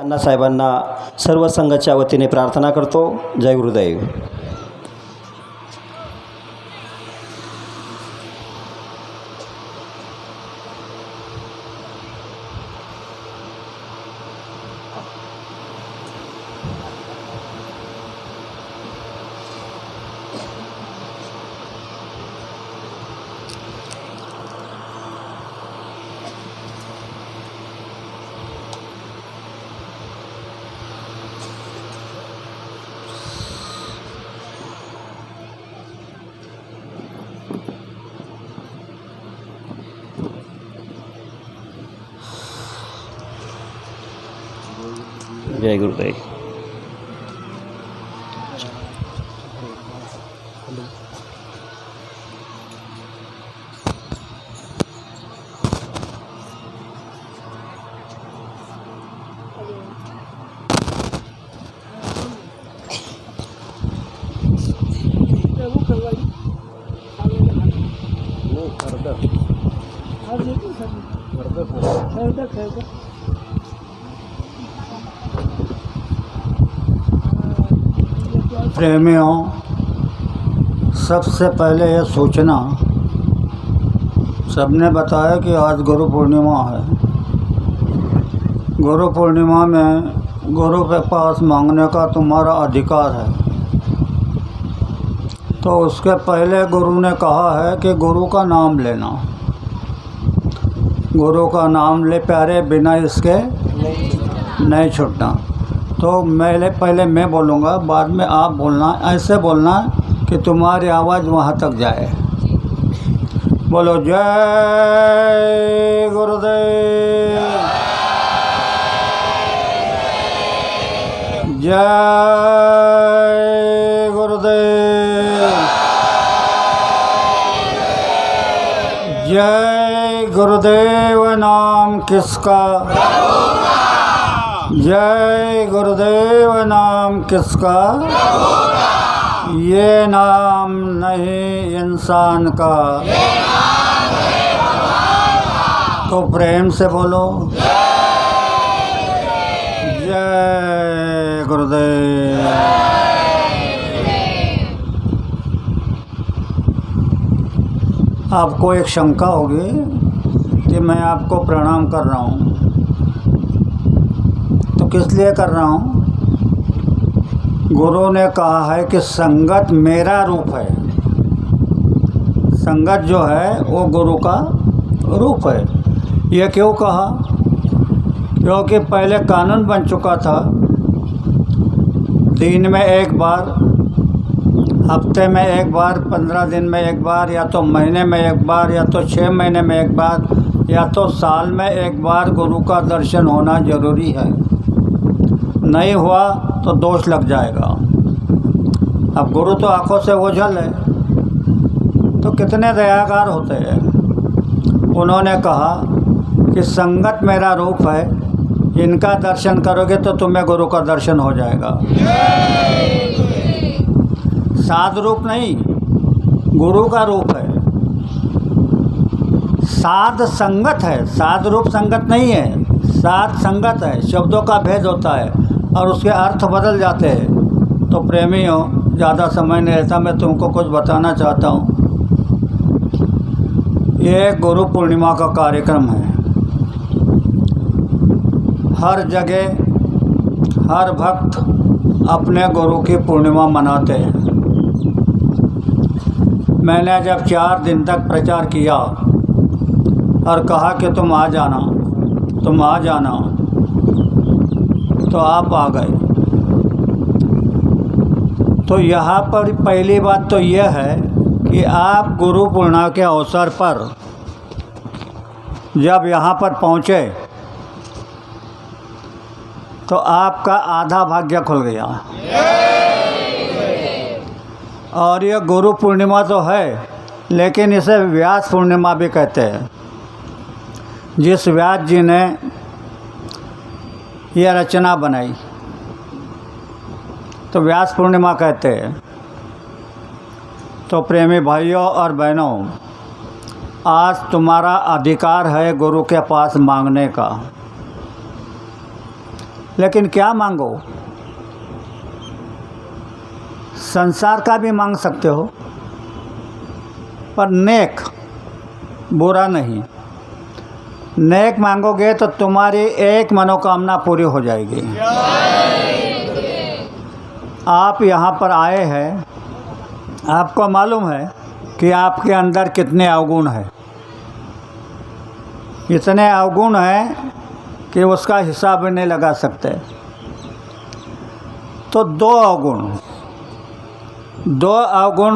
अण्णासाहेबांना सर्व संघाच्या वतीने प्रार्थना करतो. जय गुरुदेव. जय गुरुदेव. प्रेमियों, सबसे पहले यह सूचना, सबने बताया कि आज गुरु पूर्णिमा है. गुरु पूर्णिमा में गुरु के पास मांगने का तुम्हारा अधिकार है. तो उसके पहले गुरु ने कहा है कि गुरु का नाम लेना. गुरु का नाम ले प्यारे, बिना इसके नहीं छूटना. तो पहले मैं बोलूँगा, बाद में आप बोलना. ऐसे बोलना कि तुम्हारी आवाज़ वहाँ तक जाए. बोलो जय गुरुदेव, जय गुरुदेव, जय गुरुदेव. नाम किसका? जय गुरुदेव. नाम किसका? ये नाम नहीं इंसान का. तो प्रेम से बोलो जय गुरुदेव. आपको एक शंका होगी कि मैं आपको प्रणाम कर रहा हूँ. तो किस लिए कर रहा हूँ? गुरु ने कहा है कि संगत मेरा रूप है. संगत जो है वो गुरु का रूप है. ये क्यों कहा? क्योंकि पहले कानून बन चुका था, दिन में एक बार, हफ्ते में एक बार, 15 दिन में एक बार, या तो महीने में एक बार, या तो 6 महीने में एक बार, या तो साल में एक बार गुरु का दर्शन होना जरूरी है. नहीं हुआ तो दोष लग जाएगा. अब गुरु तो आंखों से ओझल है, तो कितने दयागार होते हैं. उन्होंने कहा कि संगत मेरा रूप है, इनका दर्शन करोगे तो तुम्हें गुरु का दर्शन हो जाएगा. साध रूप नहीं, गुरु का रूप है. साध संगत है, साध रूप संगत नहीं है. साध संगत है. शब्दों का भेद होता है और उसके अर्थ बदल जाते हैं. तो प्रेमियों, ज़्यादा समय नहीं रहता, मैं तुमको कुछ बताना चाहता हूँ. ये गुरु पूर्णिमा का कार्यक्रम है. हर जगह हर भक्त अपने गुरु की पूर्णिमा मनाते हैं. मैंने जब 4 दिन तक प्रचार किया और कहा कि तुम आ जाना, तुम आ जाना, तो आप आ गए. तो यहाँ पर पहली बात तो यह है कि आप गुरु पूर्णिमा के अवसर पर जब यहाँ पर पहुँचे तो आपका आधा भाग्य खुल गया. और ये गुरु पूर्णिमा तो है, लेकिन इसे व्यास पूर्णिमा भी कहते हैं. जिस व्यास जी ने यह रचना बनाई तो व्यास पूर्णिमा कहते हैं. तो प्रेमी भाइयों और बहनों, आज तुम्हारा अधिकार है गुरु के पास मांगने का. लेकिन क्या मांगो? संसार का भी मांग सकते हो, पर नेक, बुरा नहीं। नेक मांगोगे तो तुम्हारी एक मनोकामना पूरी हो जाएगी। आप यहाँ पर आए हैं, आपको मालूम है कि आपके अंदर कितने अवगुण हैं। इतने अवगुण हैं कि उसका हिसाब भी नहीं लगा सकते। तो दो अवगुण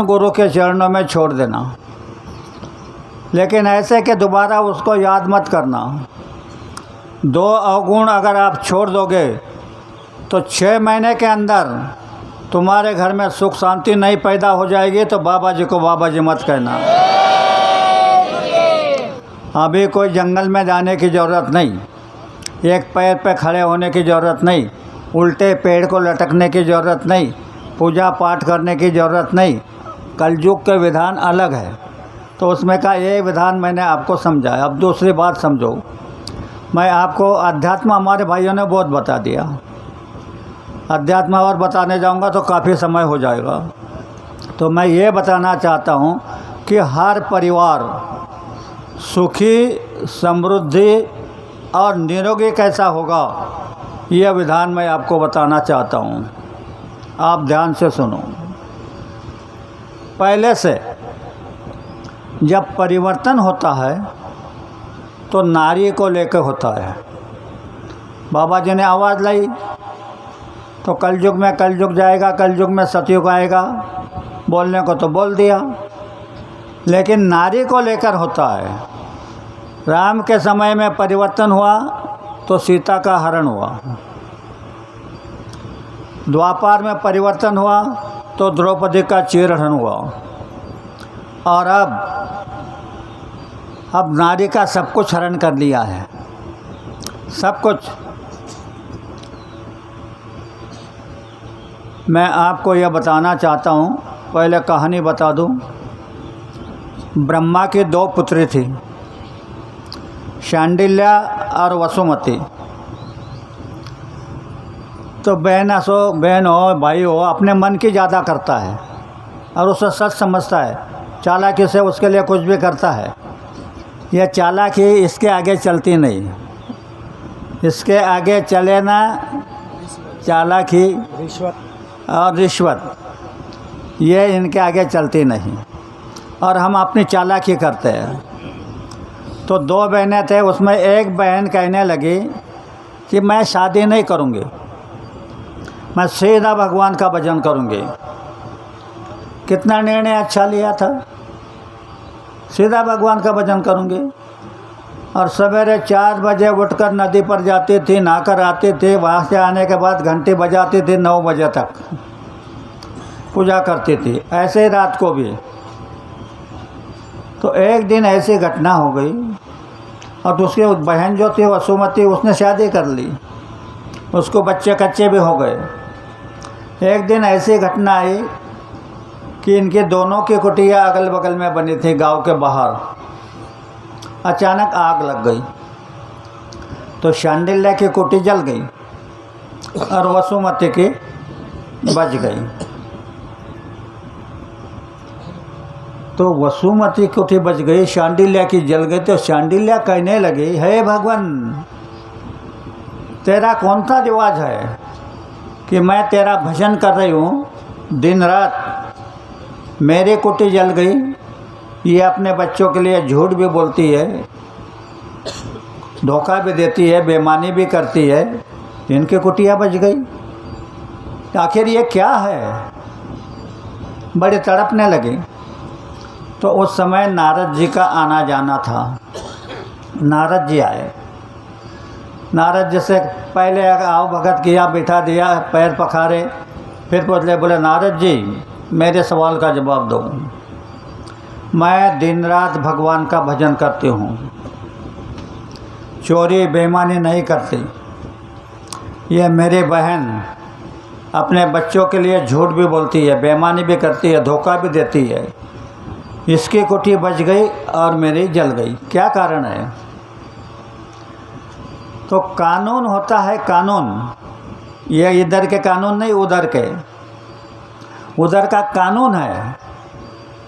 गुरु के चरणों में छोड़ देना, लेकिन ऐसे कि दोबारा उसको याद मत करना। 2 अवगुण अगर आप छोड़ दोगे तो 6 महीने के अंदर तुम्हारे घर में सुख शांति नहीं पैदा हो जाएगी। तो बाबा जी को बाबा जी मत कहना। अभी कोई जंगल में जाने की ज़रूरत नहीं, एक पैर पे खड़े होने की ज़रूरत नहीं, उल्टे पेड़ को लटकने की ज़रूरत नहीं, पूजा पाठ करने की ज़रूरत नहीं। कलयुग के विधान अलग है, तो उसमें का ये विधान मैंने आपको समझाया। अब दूसरी बात समझो। मैं आपको अध्यात्म हमारे भाइयों ने बहुत बता दिया। अध्यात्म और बताने जाऊंगा तो काफ़ी समय हो जाएगा। तो मैं ये बताना चाहता हूँ कि हर परिवार सुखी, समृद्धि और निरोगी कैसा होगा, यह विधान मैं आपको बताना चाहता हूँ। आप ध्यान से सुनो। पहले से जब परिवर्तन होता है तो नारी को लेकर होता है। बाबा जी ने आवाज़ लाई तो कलयुग में कलयुग जाएगा, कलयुग में सतयुग आएगा, बोलने को तो बोल दिया, लेकिन नारी को लेकर होता है। राम के समय में परिवर्तन हुआ तो सीता का हरण हुआ, द्वापर में परिवर्तन हुआ तो द्रौपदी का चीरहरण हुआ, और अब नारी का सब कुछ हरण कर लिया है, सब कुछ। मैं आपको यह बताना चाहता हूँ, पहले कहानी बता दूँ। ब्रह्मा की 2 पुत्री थी, शांडिल्य और वसुमती। तो बहन हो भाई हो, अपने मन की ज़्यादा करता है और उसे सच समझता है, चालाकी से उसके लिए कुछ भी करता है। यह चालाकी इसके आगे चलती नहीं, इसके आगे चले ना चालाकी, और रिश्वत, ये इनके आगे चलती नहीं, और हम अपनी चालाकी करते हैं। तो 2 बहनें थे, उसमें एक बहन कहने लगी कि मैं शादी नहीं करूँगी, मैं सीधा भगवान का भजन करूँगी। कितना निर्णय अच्छा लिया था, सीधा भगवान का भजन करूँगी। और सवेरे 4 बजे उठकर नदी पर जाती थी, नहाकर आती थी, वहाँ से आने के बाद घंटी बजाती थी, 9 बजे तक पूजा करती थी। ऐसे ही रात को भी। तो एक दिन ऐसी घटना हो गई, और उसकी बहन जो थी वसुमती, उसने शादी कर ली, उसको बच्चे कच्चे भी हो गए। एक दिन ऐसी घटना आई कि इनके दोनों की कुटिया अगल बगल में बनी थी गांव के बाहर। अचानक आग लग गई, तो शांडिल्य की कुटी जल गई और वसुमती की बच गई। तो वसुमती की कुटी बच गई, शांडिल्य की जल गई। तो शांडिल्य कहने लगी, हे भगवान, तेरा कौन सा रिवाज है कि मैं तेरा भजन कर रही हूँ, दिन रात मेरी कुटी जल गई, ये अपने बच्चों के लिए झूठ भी बोलती है, धोखा भी देती है, बेईमानी भी करती है, इनकी कुटियाँ बच गई, आखिर ये क्या है? बड़े तड़पने लगी। तो उस समय नारद जी का आना जाना था। नारद जी आए। नारद जी से पहले आओ भगत किया, बिठा दिया, पैर पखारे, फिर बोले नारद जी, मेरे सवाल का जवाब दो। मैं दिन रात भगवान का भजन करती हूँ, चोरी बेईमानी नहीं करती। ये मेरी बहन अपने बच्चों के लिए झूठ भी बोलती है, बेईमानी भी करती है, धोखा भी देती है। इसकी कुटी बच गई और मेरी जल गई, क्या कारण है? तो कानून होता है, कानून ये इधर के कानून नहीं, उधर का कानून है।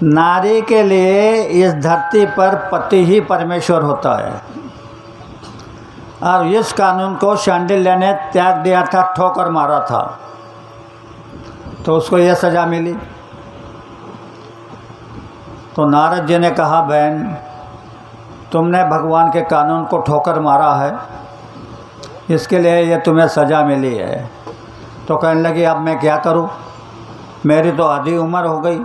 नारी के लिए इस धरती पर पति ही परमेश्वर होता है, और इस कानून को शांडिल्य ने त्याग दिया था, ठोकर मारा था, तो उसको यह सज़ा मिली। तो नारद जी ने कहा, बहन तुमने भगवान के कानून को ठोकर मारा है, इसके लिए ये तुम्हें सज़ा मिली है। तो कहने लगी, अब मैं क्या करूं, मेरी तो आधी उम्र हो गई।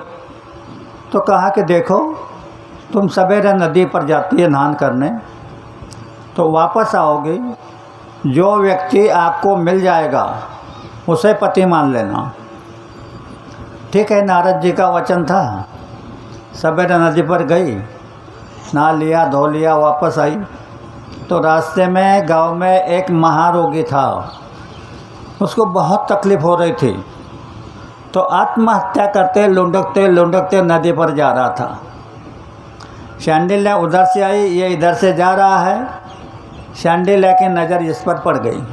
तो कहा कि देखो, तुम सवेरे नदी पर जाती है नहान करने, तो वापस आओगी, जो व्यक्ति आपको मिल जाएगा उसे पति मान लेना। ठीक है, नारद जी का वचन था। सवेरे नदी पर गई, नहा लिया, धो लिया, वापस आई तो रास्ते में गांव में एक महारोगी था, उसको बहुत तकलीफ़ हो रही थी। तो आत्महत्या करते लुढ़कते नदी पर जा रहा था। शांडिल्य उधर से आई, ये इधर से जा रहा है। शांडिल्य की नज़र इस पर पड़ गई,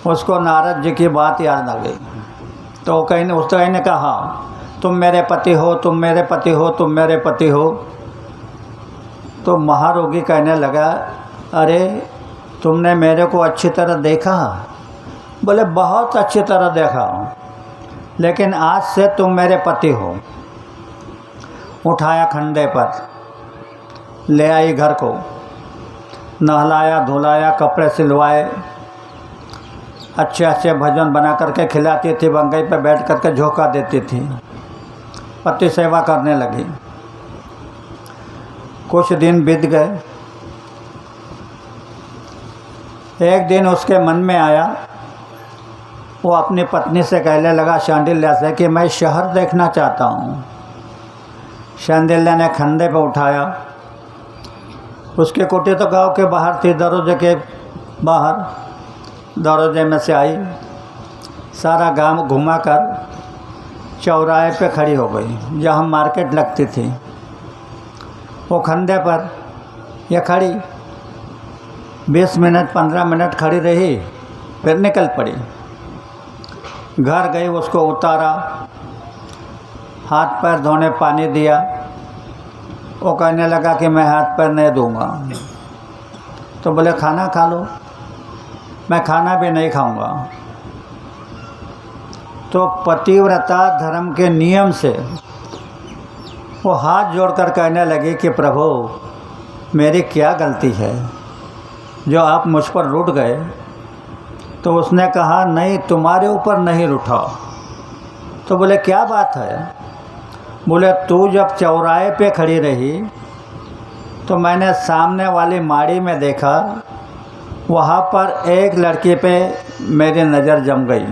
उसको नारद जी की बात याद आ गई। तो कहीं ने कहा, तुम मेरे पति हो, तुम मेरे पति हो, तुम मेरे पति हो। तो महारोगी कहने लगा, अरे तुमने मेरे को अच्छी तरह देखा? बोले, बहुत अच्छी तरह देखा, लेकिन आज से तुम मेरे पति हो। उठाया खंडे पर, ले आई घर को, नहलाया धुलाया, कपड़े सिलवाए, अच्छे अच्छे भोजन बना करके खिलाती थी, बंगई पर बैठ करके झोंका देती थी, पति सेवा करने लगी। कुछ दिन बीत गए। एक दिन उसके मन में आया, वो अपनी पत्नी से कहने लगा, शांडिल्य से, कि मैं शहर देखना चाहता हूँ। शांडिल्य ने खंडे पर उठाया, उसकी कुटी तो गांव के बाहर थी, दरवाजे के बाहर, दरवाजे में से आई, सारा गांव घुमा कर चौराहे पे खड़ी हो गई, जहाँ मार्केट लगती थी। वो खंडे पर यह खड़ी 20 मिनट 15 मिनट खड़ी रही, फिर निकल पड़ी। घर गई, उसको उतारा, हाथ पैर धोने पानी दिया। वो कहने लगा कि मैं हाथ पैर नहीं दूंगा। तो बोले, खाना खा लो। मैं खाना भी नहीं खाऊंगा। तो पतिव्रता धर्म के नियम से वो हाथ जोड़कर कहने लगी कि प्रभु, मेरी क्या गलती है जो आप मुझ पर रूठ गए? तो उसने कहा, नहीं, तुम्हारे ऊपर नहीं रूठा। तो बोले, क्या बात है? बोले, तू जब चौराहे पे खड़ी रही तो मैंने सामने वाली माड़ी में देखा, वहाँ पर एक लड़की पे मेरी नज़र जम गई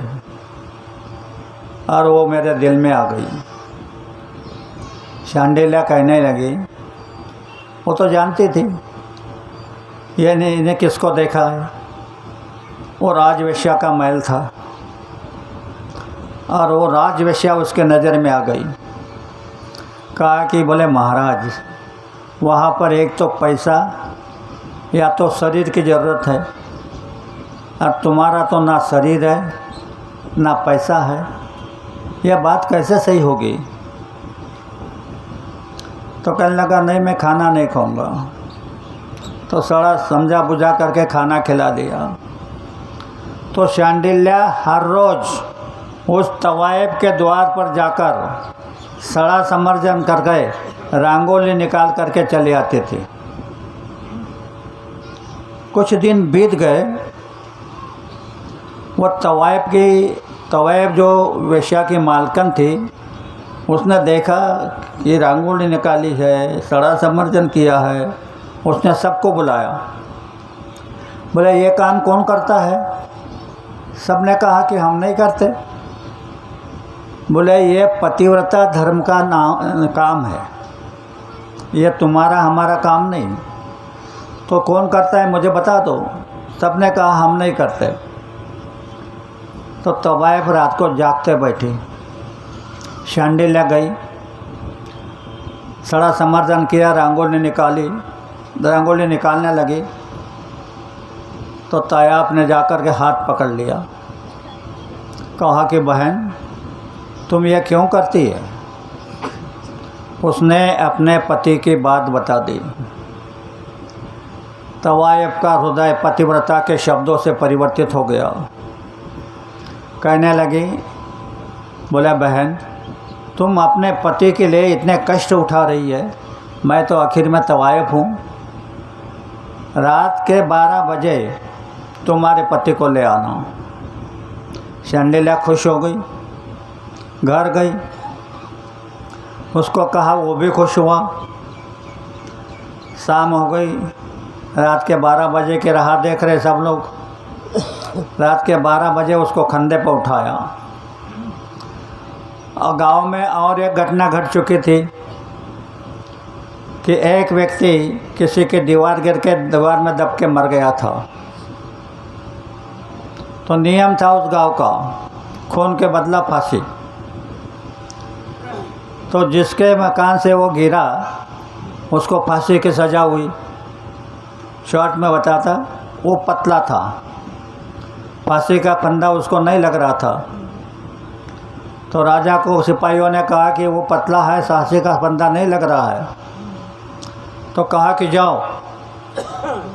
और वो मेरे दिल में आ गई। शांडिल्य कहने लगी, वो तो जानती थी ये नहीं, इन्हें किसको देखा है। वो राजवेश्या का महल था और वो राजवेश्या उसके नज़र में आ गई। कहा कि बोले, महाराज, वहाँ पर एक तो पैसा या तो शरीर की ज़रूरत है, और तुम्हारा तो ना शरीर है ना पैसा है, यह बात कैसे सही होगी? तो कहने लगा, नहीं, मैं खाना नहीं खाऊंगा। तो सारा समझा बुझा करके खाना खिला दिया। तो शांडिल्य हर रोज़ उस तवायब के द्वार पर जाकर सड़ा समर्जन कर गए, रंगोली निकाल करके चले आते थे। कुछ दिन बीत गए। वो तवायब जो वेश्या की मालकन थी, उसने देखा ये रंगोली निकाली है, सड़ा समर्जन किया है। उसने सबको बुलाया, बोले, ये काम कौन करता है? सबने कहा कि हम नहीं करते। बोले, ये पतिव्रता धर्म का काम है, ये तुम्हारा हमारा काम नहीं। तो कौन करता है, मुझे बता दो। सबने कहा, हम नहीं करते। तो तवायफ रात को जागते बैठी। शांडिल्य गई, सड़ा समर्जन किया, रंगोली निकाली, रंगोली निकालने लगी। तो तायाप ने जाकर के हाथ पकड़ लिया, कहा कि बहन तुम ये क्यों करती है। उसने अपने पति की बात बता दी। तवायफ का हृदय पतिव्रता के शब्दों से परिवर्तित हो गया। कहने लगी, बोला बहन तुम अपने पति के लिए इतने कष्ट उठा रही है, मैं तो आखिर में तवायफ हूँ। रात के 12 बजे तुम्हारे पति को ले आना। शंडिला खुश हो गई, घर गई, उसको कहा, वो भी खुश हुआ। शाम हो गई, रात के 12 बजे की राह देख रहे सब लोग। रात के 12 बजे उसको कंधे पर उठाया। और गांव में और एक घटना घट चुकी थी कि एक व्यक्ति किसी की दीवार गिर के दीवार में दब के मर गया था। तो नियम था उस गांव का, खून के बदला फांसी। तो जिसके मकान से वो गिरा उसको फांसी की सज़ा हुई। शॉर्ट में बताता, वो पतला था, फांसी का फंदा उसको नहीं लग रहा था। तो राजा को सिपाहियों ने कहा कि वो पतला है, फांसी का फंदा नहीं लग रहा है। तो कहा कि जाओ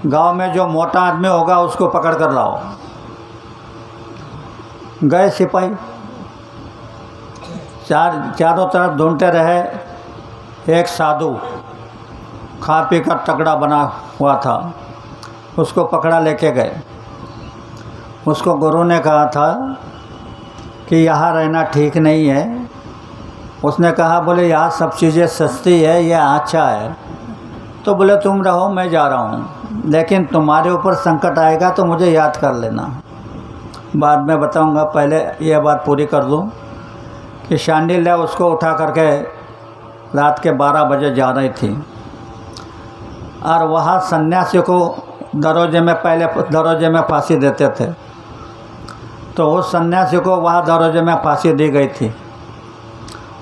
गांव में जो मोटा आदमी होगा उसको पकड़ कर लाओ। गए सिपाही, चारों तरफ ढूंढते रहे। एक साधु खा पी कर तगड़ा बना हुआ था, उसको पकड़ा लेके गए। उसको गुरु ने कहा था कि यहाँ रहना ठीक नहीं है। उसने कहा, बोले यहाँ सब चीज़ें सस्ती है, यह अच्छा है। तो बोले तुम रहो, मैं जा रहा हूँ, लेकिन तुम्हारे ऊपर संकट आएगा तो मुझे याद कर लेना। बाद में बताऊँगा, पहले यह बात पूरी कर दूँ कि शांडिल्य उसको उठा करके रात के 12 बजे जा रही थी। और वहाँ सन्यासी को दरोजे में, पहले दरोजे में फांसी देते थे, तो उस सन्यासी को वहाँ दरोजे में फांसी दी गई थी।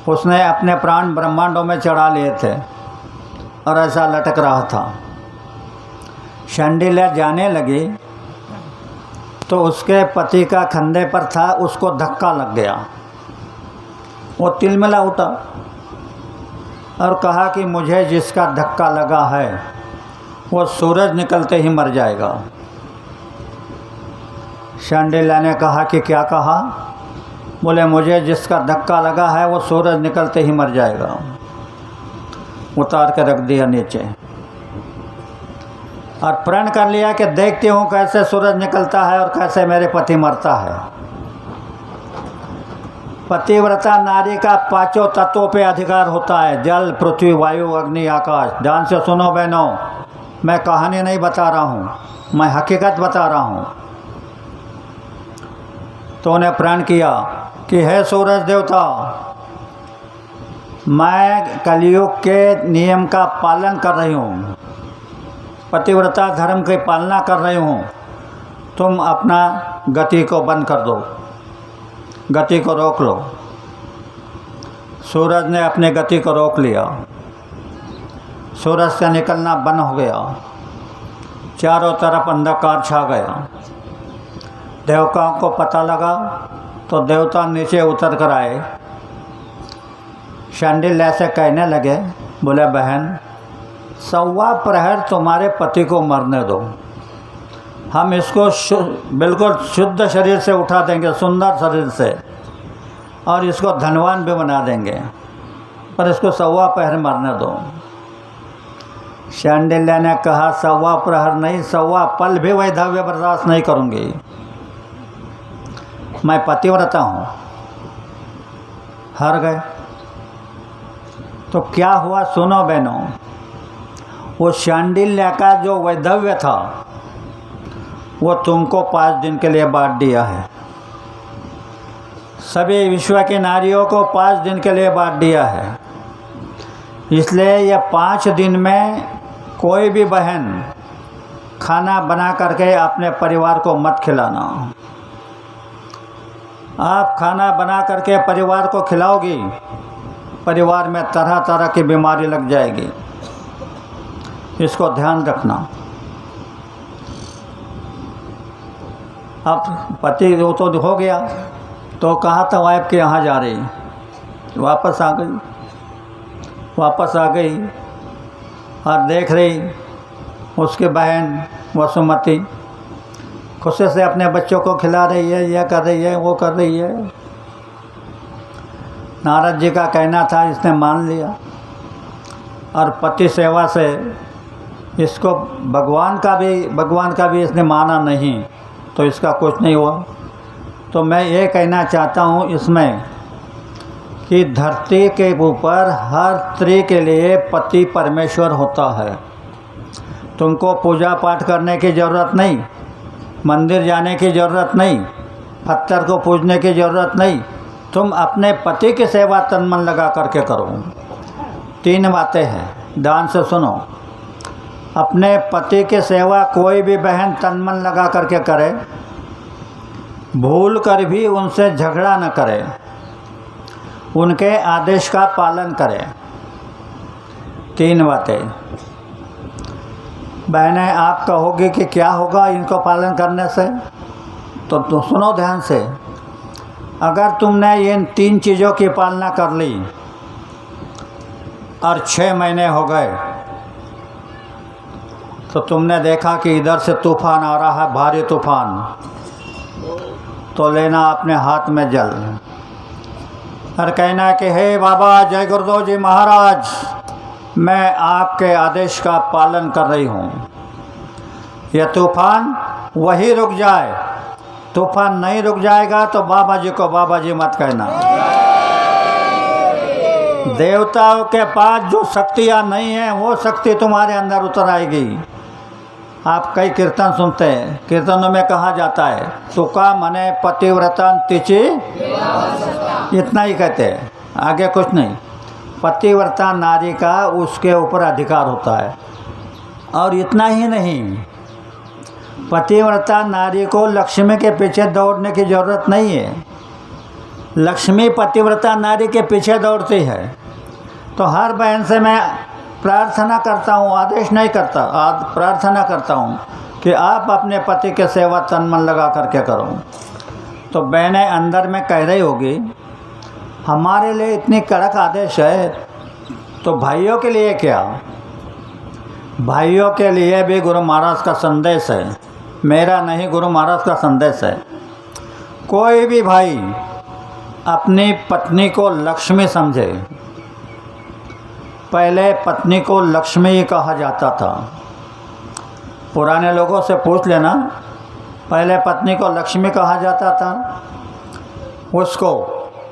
उसने अपने प्राण ब्रह्मांडों में चढ़ा लिए थे और ऐसा लटक रहा था। शांडिल्य जाने लगी तो उसके पति का कंधे पर था, उसको धक्का लग गया। वो तिलमिला उठा और कहा कि मुझे जिसका धक्का लगा है वो सूरज निकलते ही मर जाएगा। शांडिल्य ने कहा कि क्या कहा? बोले मुझे जिसका धक्का लगा है वो सूरज निकलते ही मर जाएगा। उतार के रख दिया नीचे और प्रण कर लिया कि देखती हूँ कैसे सूरज निकलता है और कैसे मेरे पति मरता है। पतिव्रता नारी का 5 तत्वों पे अधिकार होता है, जल, पृथ्वी, वायु, अग्नि, आकाश। ध्यान से सुनो बहनों, मैं कहानी नहीं बता रहा हूँ, मैं हकीकत बता रहा हूँ। तो उन्हें प्रण किया कि हे सूरज देवता, मैं कलयुग के नियम का पालन कर रही हूँ, पतिव्रता धर्म की पालना कर रही हूँ, तुम अपना गति को बंद कर दो, गति को रोक लो। सूरज ने अपनी गति को रोक लिया, सूरज से निकलना बंद हो गया, चारों तरफ अंधकार छा गया। देवताओं को पता लगा तो देवता नीचे उतर कर आए। शांडिल्य से कहने लगे, बोले बहन 1.25 प्रहर तुम्हारे पति को मरने दो, हम इसको बिल्कुल शुद्ध शरीर से उठा देंगे, सुंदर शरीर से, और इसको धनवान भी बना देंगे, पर इसको 1.25 प्रहर मरने दो। शांडिल्य ने कहा 1.25 प्रहर नहीं, 1.25 पल भी वैधव्य बर्दाश्त नहीं करूँगी, मैं पतिव्रता हूँ। हार गए। तो क्या हुआ सुनो बहनों, वो शांडिल्य का जो वैधव्य था वो तुमको 5 दिन के लिए बांट दिया है, सभी विश्व की नारियों को 5 दिन के लिए बांट दिया है। इसलिए ये 5 दिन में कोई भी बहन खाना बना करके अपने परिवार को मत खिलाना। आप खाना बना करके परिवार को खिलाओगी, परिवार में तरह तरह की बीमारी लग जाएगी, इसको ध्यान रखना। अब पति वो तो हो गया, तो कहा था वाइफ के यहाँ जा रही, वापस आ गई और देख रही उसकी बहन वसुमती खुशी से अपने बच्चों को खिला रही है, यह कर रही है, वो कर रही है। नारद जी का कहना था, इसने मान लिया और पति सेवा से इसको भगवान का भी इसने माना नहीं, तो इसका कुछ नहीं हुआ। तो मैं ये कहना चाहता हूँ इसमें कि धरती के ऊपर हर स्त्री के लिए पति परमेश्वर होता है। तुमको पूजा पाठ करने की ज़रूरत नहीं, मंदिर जाने की ज़रूरत नहीं, पत्थर को पूजने की ज़रूरत नहीं, तुम अपने पति की सेवा तन मन लगा करके करो। 3 बातें हैं, ध्यान से सुनो। अपने पति की सेवा कोई भी बहन तन मन लगा करके करे, भूल कर भी उनसे झगड़ा न करे, उनके आदेश का पालन करे। 3 बातें। बहनें, आप कहोगे कि क्या होगा इनको पालन करने से, तो सुनो ध्यान से। अगर तुमने इन 3 चीज़ों की पालना कर ली और 6 महीने हो गए, तो तुमने देखा कि इधर से तूफान आ रहा है, भारी तूफान, तो लेना अपने हाथ में जल और कहना कि हे बाबा जय गुरुदेव जी महाराज, मैं आपके आदेश का पालन कर रही हूँ। यह तूफान वही रुक जाए, तूफान नहीं रुक जाएगा तो बाबा जी को बाबा जी मत कहना। देवताओं के पास जो शक्तियाँ नहीं हैं वो शक्ति तुम्हारे अंदर उतर आएगी। आप कई कीर्तन सुनते हैं, कीर्तनों में कहा जाता है तुका मने पतिव्रता तिचि, इतना ही कहते हैं, आगे कुछ नहीं। पतिव्रता नारी का उसके ऊपर अधिकार होता है। और इतना ही नहीं, पतिव्रता नारी को लक्ष्मी के पीछे दौड़ने की ज़रूरत नहीं है। लक्ष्मी पतिव्रता नारी के पीछे दौड़ती है। तो हर बहन से मैं प्रार्थना करता हूँ, आदेश नहीं करता, प्रार्थना करता हूँ कि आप अपने पति के सेवा तन मन लगा करके करो। तो बहनें अंदर में कह रही होगी हमारे लिए इतनी कड़क आदेश है, तो भाइयों के लिए क्या? भाइयों के लिए भी गुरु महाराज का संदेश है, मेरा नहीं, गुरु महाराज का संदेश है। कोई भी भाई अपनी पत्नी को लक्ष्मी समझे। पहले पत्नी को लक्ष्मी ही कहा जाता था। पुराने लोगों से पूछ लेना, पहले पत्नी को लक्ष्मी कहा जाता था। उसको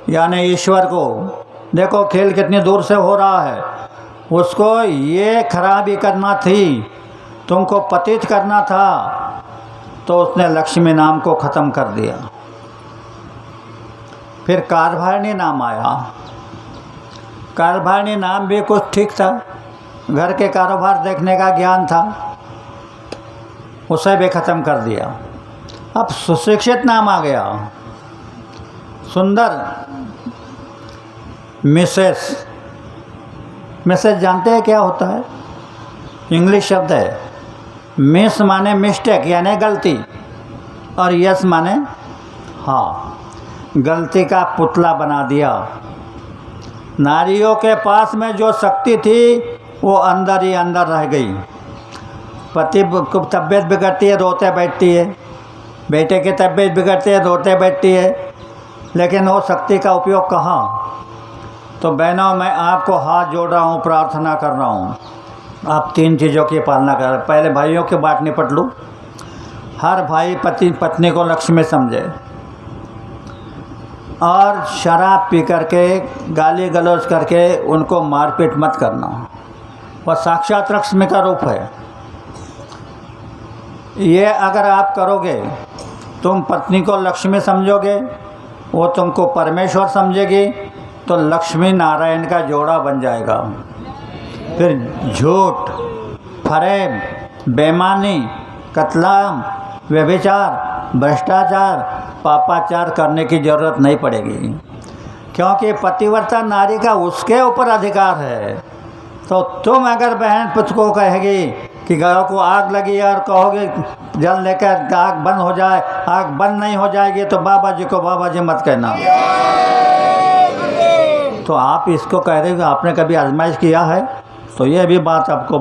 यानी ईश्वर को देखो खेल कितनी दूर से हो रहा है, उसको ये खराबी करना थी, तुमको पतित करना था, तो उसने लक्ष्मी नाम को ख़त्म कर दिया। फिर कारभारिणी नाम आया। कारभारिणी नाम भी कुछ ठीक था, घर के कारोबार देखने का ज्ञान था, उसे भी ख़त्म कर दिया। अब सुशिक्षित नाम आ गया, सुंदर मिसेस। मिसेस जानते हैं क्या होता है? इंग्लिश शब्द है। मिस माने मिस्टेक यानी गलती, और यस माने हाँ, गलती का पुतला बना दिया। नारियों के पास में जो शक्ति थी वो अंदर ही अंदर रह गई। पति को तबीयत बिगड़ती है, रोते बैठती है, बेटे की तबीयत बिगड़ती है, रोते बैठती है, लेकिन वो शक्ति का उपयोग कहाँ? तो बहनों, मैं आपको हाथ जोड़ रहा हूँ, प्रार्थना कर रहा हूँ, आप 3 चीज़ों की पालना करें। पहले भाइयों की बात निपट लूँ। हर भाई पत्नी को लक्ष्मी समझे, और शराब पी करके गाली गलौज करके उनको मारपीट मत करना। वह साक्षात लक्ष्मी का रूप है। ये अगर आप करोगे, तुम पत्नी को लक्ष्मी समझोगे, वो तुमको परमेश्वर समझेगी, तो लक्ष्मी नारायण का जोड़ा बन जाएगा। फिर झूठ, फरेब, बेईमानी, कत्लाम, व्यभिचार, भ्रष्टाचार, पापाचार करने की ज़रूरत नहीं पड़ेगी, क्योंकि पतिव्रता नारी का उसके ऊपर अधिकार है। तो तुम अगर बहन पुत्र को कहेगी कि गायों को आग लगी है और कहोगे जल लेकर आग बंद हो जाए, आग बंद नहीं हो जाएगी तो बाबा जी को बाबा जी मत कहना। तो आप इसको कह रहे हो कि आपने कभी आजमाइश किया है, तो ये भी बात आपको